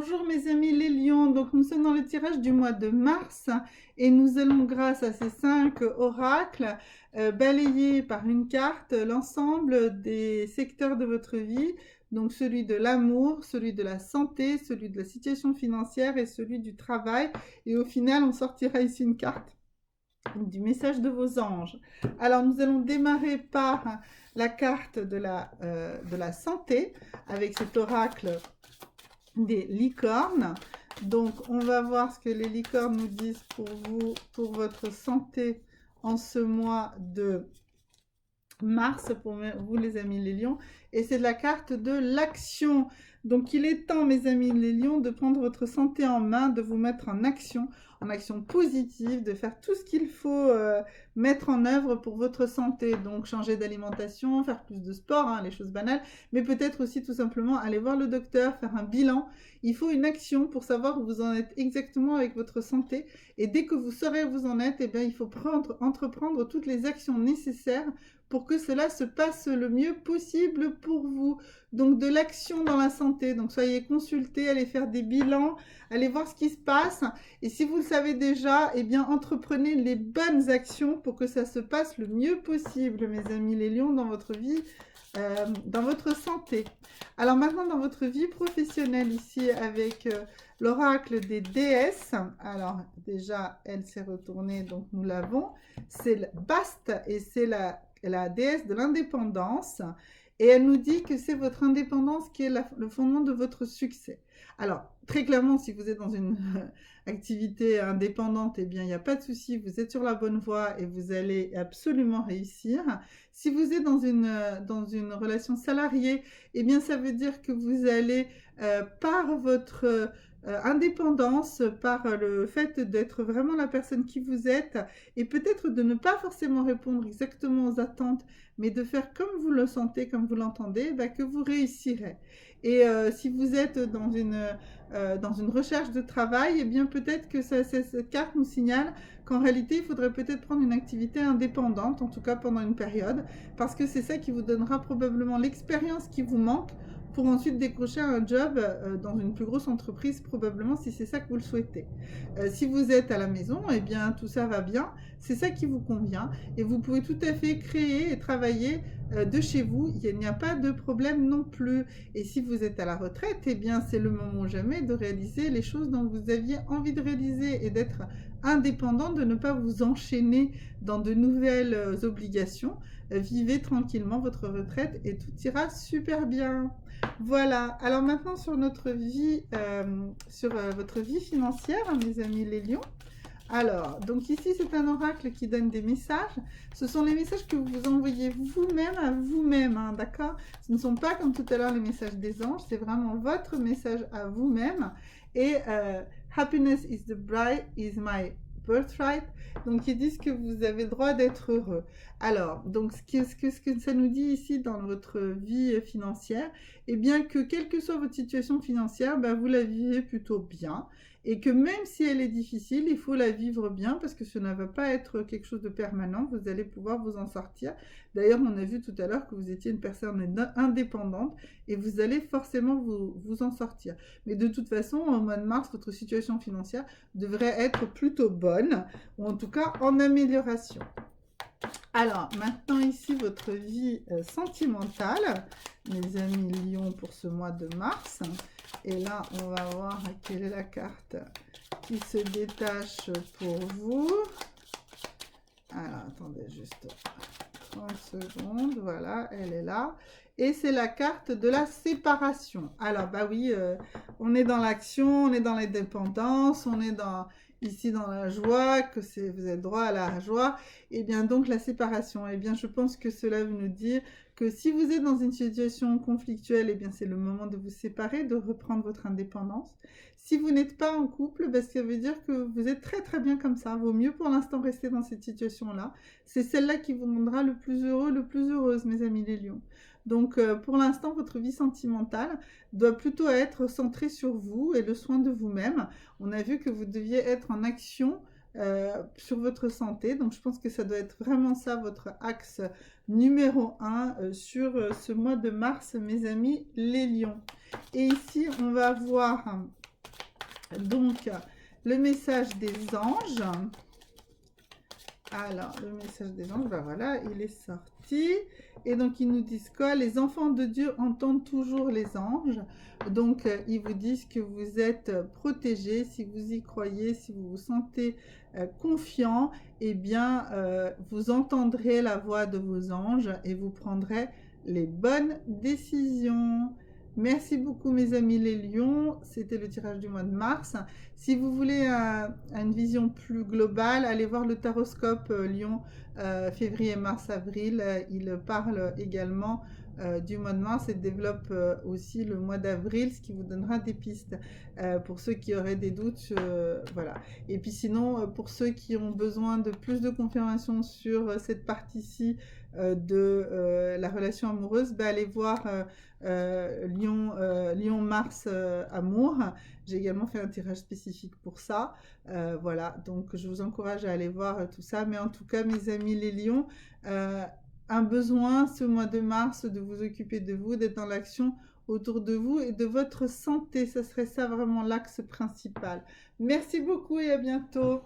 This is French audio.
Bonjour mes amis les lions, donc nous sommes dans le tirage du mois de mars et nous allons grâce à ces 5 oracles balayer par une carte l'ensemble des secteurs de votre vie, donc celui de l'amour, celui de la santé, celui de la situation financière et celui du travail, et au final on sortira ici une carte du message de vos anges. Alors nous allons démarrer par la carte de la santé avec cet oracle des licornes. Donc, on va voir ce que les licornes nous disent pour vous, pour votre santé en ce mois de mars, pour vous les amis les lions. Et c'est la carte de l'action. Donc, il est temps, mes amis les lions, de prendre votre santé en main, de vous mettre en action positive, de faire tout ce qu'il faut mettre en œuvre pour votre santé. Donc, changer d'alimentation, faire plus de sport, hein, les choses banales, mais peut-être aussi tout simplement aller voir le docteur, faire un bilan. Il faut une action pour savoir où vous en êtes exactement avec votre santé. Et dès que vous saurez où vous en êtes, eh bien, il faut entreprendre toutes les actions nécessaires pour que cela se passe le mieux possible pour vous. Donc de l'action dans la santé, donc soyez consultés, allez faire des bilans, allez voir ce qui se passe. Et si vous le savez déjà, eh bien entreprenez les bonnes actions pour que ça se passe le mieux possible, mes amis les lions, dans votre vie, dans votre santé. Alors maintenant, dans votre vie professionnelle, ici, avec l'oracle des déesses, alors déjà, elle s'est retournée, donc nous l'avons, c'est Bast et c'est la déesse de l'indépendance. Et elle nous dit que c'est votre indépendance qui est le fondement de votre succès. Alors, très clairement, si vous êtes dans une activité indépendante, eh bien, il n'y a pas de souci, vous êtes sur la bonne voie et vous allez absolument réussir. Si vous êtes dans une relation salariée, eh bien, ça veut dire que vous allez, par votre indépendance, par le fait d'être vraiment la personne qui vous êtes, et peut-être de ne pas forcément répondre exactement aux attentes, mais de faire comme vous le sentez, comme vous l'entendez, bah, que vous réussirez. Et si vous êtes dans une recherche de travail, eh bien peut-être que cette carte nous signale qu'en réalité, il faudrait peut-être prendre une activité indépendante, en tout cas pendant une période, parce que c'est ça qui vous donnera probablement l'expérience qui vous manque pour ensuite décrocher un job dans une plus grosse entreprise, probablement, si c'est ça que vous le souhaitez. Si vous êtes à la maison, eh bien tout ça va bien, c'est ça qui vous convient, et vous pouvez tout à fait créer et travailler de chez vous, il n'y a pas de problème non plus. Et si vous êtes à la retraite, eh bien c'est le moment jamais de réaliser les choses dont vous aviez envie de réaliser et d'être indépendant, de ne pas vous enchaîner dans de nouvelles obligations. Vivez tranquillement votre retraite et tout ira super bien. Voilà, alors maintenant sur notre vie, sur votre vie financière, mes amis les lions. Alors, donc ici c'est un oracle qui donne des messages. Ce sont les messages que vous envoyez vous-même à vous-même, hein, d'accord? Ce ne sont pas comme tout à l'heure les messages des anges, c'est vraiment votre message à vous-même. Et happiness is my birthright. Donc ils disent que vous avez le droit d'être heureux. Alors, donc ce que ça nous dit ici dans votre vie financière, eh bien que quelle que soit votre situation financière, ben, vous la vivez plutôt bien. Et que même si elle est difficile, il faut la vivre bien parce que ce ne va pas être quelque chose de permanent, vous allez pouvoir vous en sortir. D'ailleurs, on a vu tout à l'heure que vous étiez une personne indépendante et vous allez forcément vous en sortir. Mais de toute façon, au mois de mars, votre situation financière devrait être plutôt bonne, ou en tout cas en amélioration. Alors, maintenant ici, votre vie sentimentale, mes amis lions, pour ce mois de mars. Et là, on va voir quelle est la carte qui se détache pour vous. Alors, attendez juste 30 secondes. Voilà, elle est là. Et c'est la carte de la séparation. Alors, bah oui, on est dans l'action, on est dans l'indépendance, on est ici dans la joie, vous avez droit à la joie. Et bien donc la séparation, eh bien je pense que cela veut nous dire que si vous êtes dans une situation conflictuelle, eh bien c'est le moment de vous séparer, de reprendre votre indépendance. Si vous n'êtes pas en couple, ben, ça veut dire que vous êtes très très bien comme ça. Vaut mieux pour l'instant rester dans cette situation-là. C'est celle-là qui vous rendra le plus heureux, le plus heureuse, mes amis les lions. Donc pour l'instant, votre vie sentimentale doit plutôt être centrée sur vous et le soin de vous-même. On a vu que vous deviez être en action sur votre santé. Donc je pense que ça doit être vraiment ça votre axe numéro 1 sur ce mois de mars, mes amis les lions. Et ici, on va voir Donc, le message des anges. Alors, le message des anges, ben voilà, il est sorti. Et donc, ils nous disent quoi? Les enfants de Dieu entendent toujours les anges. Donc, ils vous disent que vous êtes protégés. Si vous y croyez, si vous vous sentez confiant, eh bien, vous entendrez la voix de vos anges et vous prendrez les bonnes décisions. Merci beaucoup mes amis les lions, c'était le tirage du mois de mars. Si vous voulez une vision plus globale, allez voir le taroscope lion février, mars, avril. Il parle également du mois de mars et développe aussi le mois d'avril, ce qui vous donnera des pistes pour ceux qui auraient des doutes. Voilà. Et puis sinon, pour ceux qui ont besoin de plus de confirmation sur cette partie-ci de la relation amoureuse, bah, allez voir Lion Mars Amour. J'ai également fait un tirage spécifique pour ça. Voilà, donc je vous encourage à aller voir tout ça. Mais en tout cas, mes amis les lions, un besoin ce mois de mars de vous occuper de vous, d'être dans l'action autour de vous et de votre santé. Ce serait ça vraiment l'axe principal. Merci beaucoup et à bientôt.